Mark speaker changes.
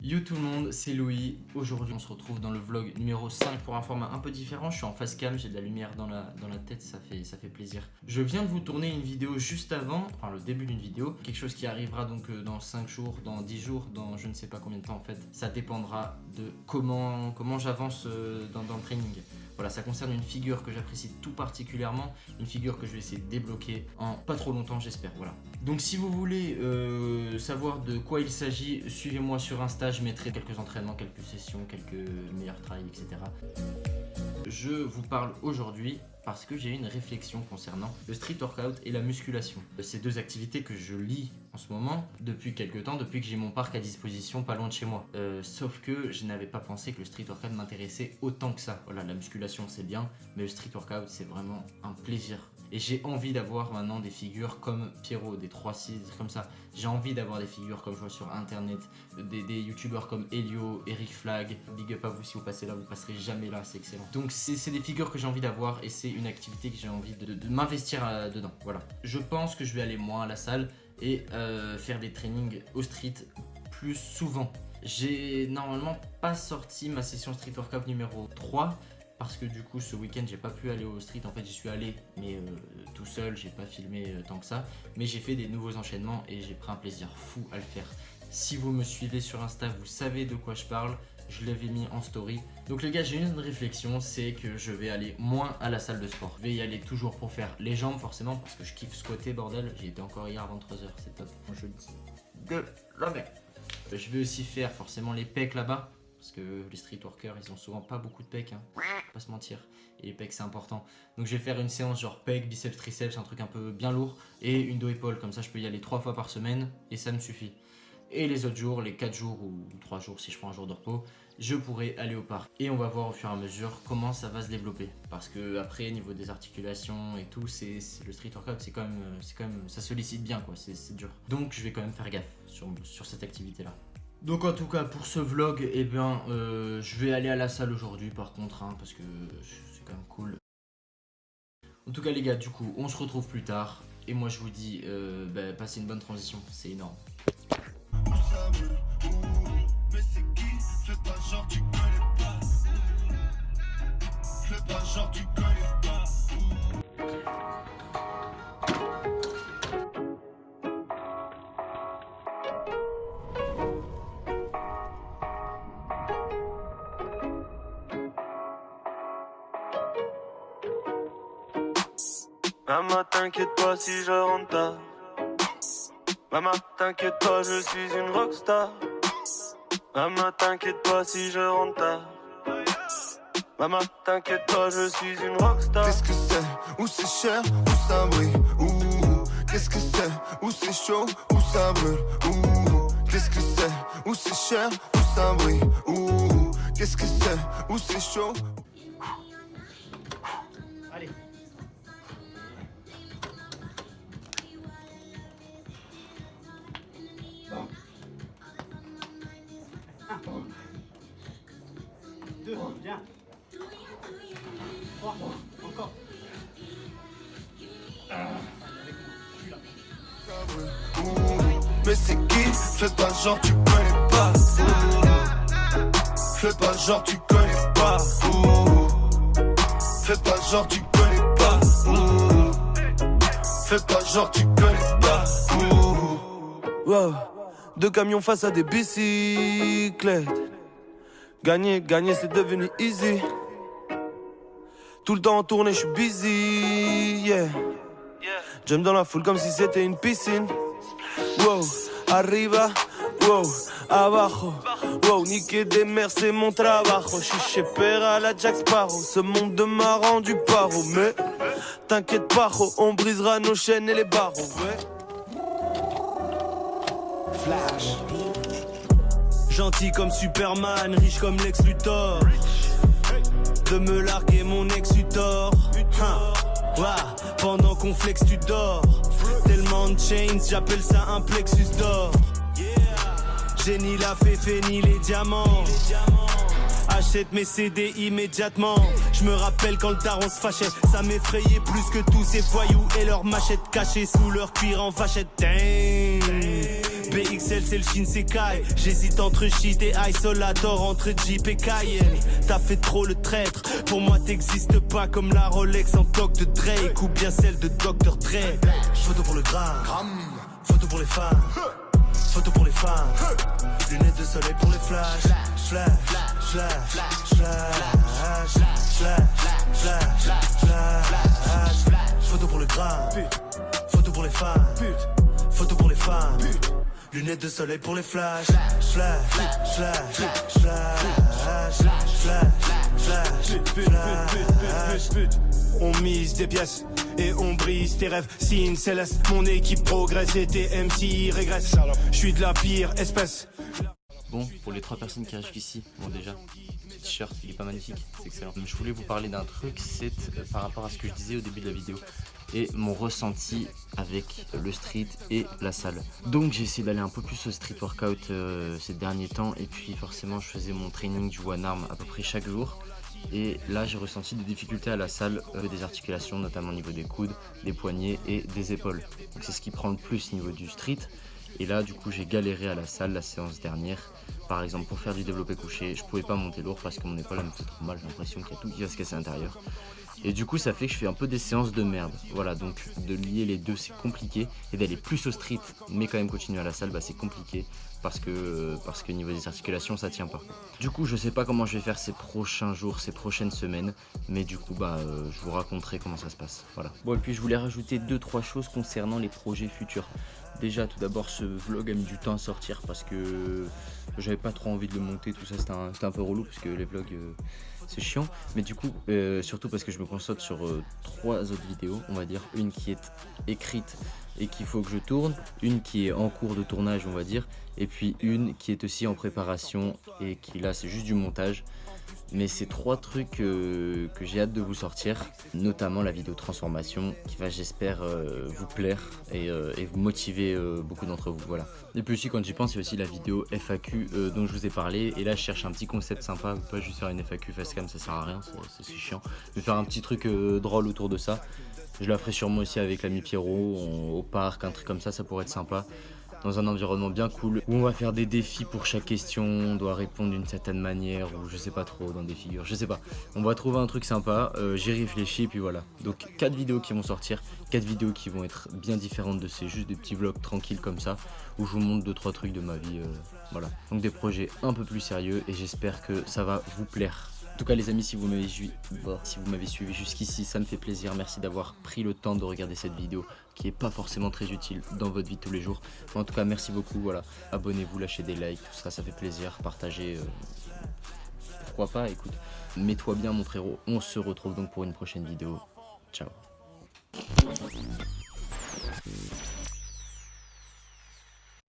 Speaker 1: Yo tout le monde, c'est Louis. Aujourd'hui on se retrouve dans le vlog numéro 5 pour un format un peu différent. Je suis en face cam, j'ai de la lumière dans la tête, ça fait plaisir. Je viens de vous tourner une vidéo juste avant, enfin le début d'une vidéo. Quelque chose qui arrivera donc dans 5 jours, dans 10 jours, dans je ne sais pas combien de temps en fait. Ça dépendra de comment j'avance dans le training. Voilà, ça concerne une figure que j'apprécie tout particulièrement, une figure que je vais essayer de débloquer en pas trop longtemps j'espère, voilà. Donc si vous voulez savoir de quoi il s'agit, suivez-moi sur Insta, je mettrai quelques entraînements, quelques sessions, quelques meilleurs tries, etc. Je vous parle aujourd'hui parce que j'ai une réflexion concernant le street workout et la musculation. Ces deux activités que je lis en ce moment depuis quelques temps, depuis que j'ai mon parc à disposition pas loin de chez moi. Sauf que je n'avais pas pensé que le street workout m'intéressait autant que ça. Voilà, la musculation c'est bien, mais le street workout c'est vraiment un plaisir. Et j'ai envie d'avoir maintenant des figures comme Pierrot, des 3-6, comme ça. J'ai envie d'avoir des figures comme je vois sur internet, des youtubeurs comme Elio, Eric Flag. Big up à vous, si vous passez là, vous passerez jamais là, c'est excellent. Donc c'est des figures que j'ai envie d'avoir et c'est une activité que j'ai envie de m'investir dedans. Voilà. Je pense que je vais aller moins à la salle et faire des trainings au street plus souvent. J'ai normalement pas sorti ma session street workout numéro 3. Parce que du coup ce week-end j'ai pas pu aller au street, en fait j'y suis allé mais tout seul, j'ai pas filmé tant que ça. Mais j'ai fait des nouveaux enchaînements et j'ai pris un plaisir fou à le faire. Si vous me suivez sur Insta, vous savez de quoi je parle, je l'avais mis en story. Donc les gars, j'ai une réflexion, c'est que je vais aller moins à la salle de sport. Je vais y aller toujours pour faire les jambes forcément, parce que je kiffe squatter bordel. J'y étais encore hier à 23h, c'est top. Moi je dis de la merde. Je vais aussi faire forcément les pecs là-bas. Parce que les street workers, ils ont souvent pas beaucoup de pecs, hein. Pas se mentir. Et les pecs, c'est important. Donc je vais faire une séance genre pecs, biceps, triceps, un truc un peu bien lourd. Et une dos-épaule, comme ça je peux y aller 3 fois par semaine. Et ça me suffit. Et les autres jours, les 4 jours ou 3 jours si je prends un jour de repos, je pourrai aller au parc. Et on va voir au fur et à mesure comment ça va se développer. Parce que après, niveau des articulations et tout, le street workout, c'est quand même, ça sollicite bien quoi, c'est dur. Donc je vais quand même faire gaffe sur cette activité-là. Donc en tout cas pour ce vlog, eh bien, je vais aller à la salle aujourd'hui par contre, hein, parce que c'est quand même cool. En tout cas les gars, du coup, on se retrouve plus tard. Et moi je vous dis, passez une bonne transition, c'est énorme.
Speaker 2: Maman, t'inquiète pas si je rentre tard. Maman, t'inquiète pas, je suis une rockstar. Maman, t'inquiète pas si je rentre tard. Maman, t'inquiète pas, je suis une rockstar.
Speaker 3: Qu'est-ce que c'est? Où c'est cher? Où ça brille? Ouh. Qu'est-ce que c'est? Où c'est chaud? Où ça brûle? Ouh. Qu'est-ce que c'est? Où c'est cher? Où ça brille? Ouh. Qu'est-ce que c'est? Où c'est chaud?
Speaker 1: Allez. Deux, bien. 3, encore.
Speaker 3: Mais c'est qui? Fais pas genre tu connais pas. Fais pas genre tu connais pas. Fais pas genre tu connais pas. Fais pas genre tu connais pas.
Speaker 2: Wow. 2 camions face à des bicyclettes. Gagner, c'est devenu easy. Tout le temps en tournée, je suis busy, yeah. J'aime dans la foule comme si c'était une piscine. Wow, arriba, wow, abajo. Wow, niquer des mers, c'est mon trabajo. J'suis chez Père à la Jack Sparrow. Ce monde m'a rendu paro. Mais t'inquiète pas, ho, on brisera nos chaînes et les barreaux, ouais. Flash. Gentil comme Superman, riche comme Lex Luthor. De me larguer mon ex-Utor. Pendant qu'on flex tu dors. Tellement de chains, j'appelle ça un plexus d'or. J'ai ni la féfé ni les diamants. Achète mes CD immédiatement. Je me rappelle quand le daron se fâchait. Ça m'effrayait plus que tous ces voyous et leurs machettes cachées sous leur cuir en vachette. Dang. BXL c'est le Shinsekai. J'hésite entre shit et isolator, entre Jeep et Cayenne. T'as fait trop le traître, pour moi t'existes pas comme la Rolex en toque de Drake ou bien celle de Dr. Dre. Photo pour le gramme, photo pour les fans, photo pour les fans, lunettes de soleil pour les flashs, flash, flash, flash, flash, flash, photo pour le gramme, photo pour les fans, photo pour les fans, lunettes de soleil pour les flashs, flash, flash, flash, flash. On mise des pièces et on brise tes rêves. Signe céleste, mon équipe progresse et tes MC régressent. Je suis de la pire espèce.
Speaker 1: Bon, pour les 3 personnes qui arrivent ici, bon déjà, ce t-shirt il est pas magnifique, c'est excellent. Je voulais vous parler d'un truc, c'est par rapport à ce que je disais au début de la vidéo et mon ressenti avec le street et la salle. Donc j'ai essayé d'aller un peu plus au street workout ces derniers temps et puis forcément je faisais mon training du one arm à peu près chaque jour. Et là j'ai ressenti des difficultés à la salle, des articulations notamment au niveau des coudes, des poignets et des épaules. Donc c'est ce qui prend le plus au niveau du street. Et là du coup j'ai galéré à la salle la séance dernière. Par exemple pour faire du développé couché, je pouvais pas monter lourd parce que mon épaule elle me fait trop mal, j'ai l'impression qu'il y a tout qui va se casser à l'intérieur. Et du coup ça fait que je fais un peu des séances de merde. Voilà, donc de lier les deux c'est compliqué. Et d'aller plus au street mais quand même continuer à la salle, bah, c'est compliqué. Parce que niveau des articulations ça tient pas. Du coup je sais pas comment je vais faire ces prochains jours, ces prochaines semaines. Mais du coup je vous raconterai comment ça se passe. Voilà. Bon et puis je voulais rajouter 2-3 choses concernant les projets futurs. Déjà tout d'abord ce vlog a mis du temps à sortir parce que j'avais pas trop envie de le monter, tout ça c'était un peu relou parce que les vlogs c'est chiant. Mais du coup surtout parce que je me concentre sur 3 autres vidéos, on va dire. Une qui est écrite et qu'il faut que je tourne, une qui est en cours de tournage on va dire, et puis une qui est aussi en préparation et qui là c'est juste du montage. Mais c'est 3 trucs que j'ai hâte de vous sortir, notamment la vidéo transformation qui va j'espère vous plaire et vous motiver beaucoup d'entre vous, voilà. Et puis aussi quand j'y pense il y a aussi la vidéo FAQ dont je vous ai parlé, et là je cherche un petit concept sympa, pas juste faire une FAQ facecam, ça sert à rien, c'est chiant. Je vais faire un petit truc drôle autour de ça. Je la ferai sûrement aussi avec l'ami Pierrot, au parc, un truc comme ça pourrait être sympa. Dans un environnement bien cool, où on va faire des défis pour chaque question, on doit répondre d'une certaine manière, ou je sais pas trop, dans des figures, je sais pas. On va trouver un truc sympa, j'y réfléchis et puis voilà. Donc 4 vidéos qui vont sortir, 4 vidéos qui vont être bien différentes de ces, juste des petits vlogs tranquilles comme ça, où je vous montre 2-3 trucs de ma vie, voilà. Donc des projets un peu plus sérieux et j'espère que ça va vous plaire. En tout cas les amis, si vous m'avez suivi jusqu'ici, ça me fait plaisir. Merci d'avoir pris le temps de regarder cette vidéo qui est pas forcément très utile dans votre vie de tous les jours. Mais en tout cas merci beaucoup, voilà. Abonnez-vous, lâchez des likes, tout ça, ça fait plaisir. Partagez, pourquoi pas, écoute. Mets-toi bien mon frérot, on se retrouve donc pour une prochaine vidéo. Ciao.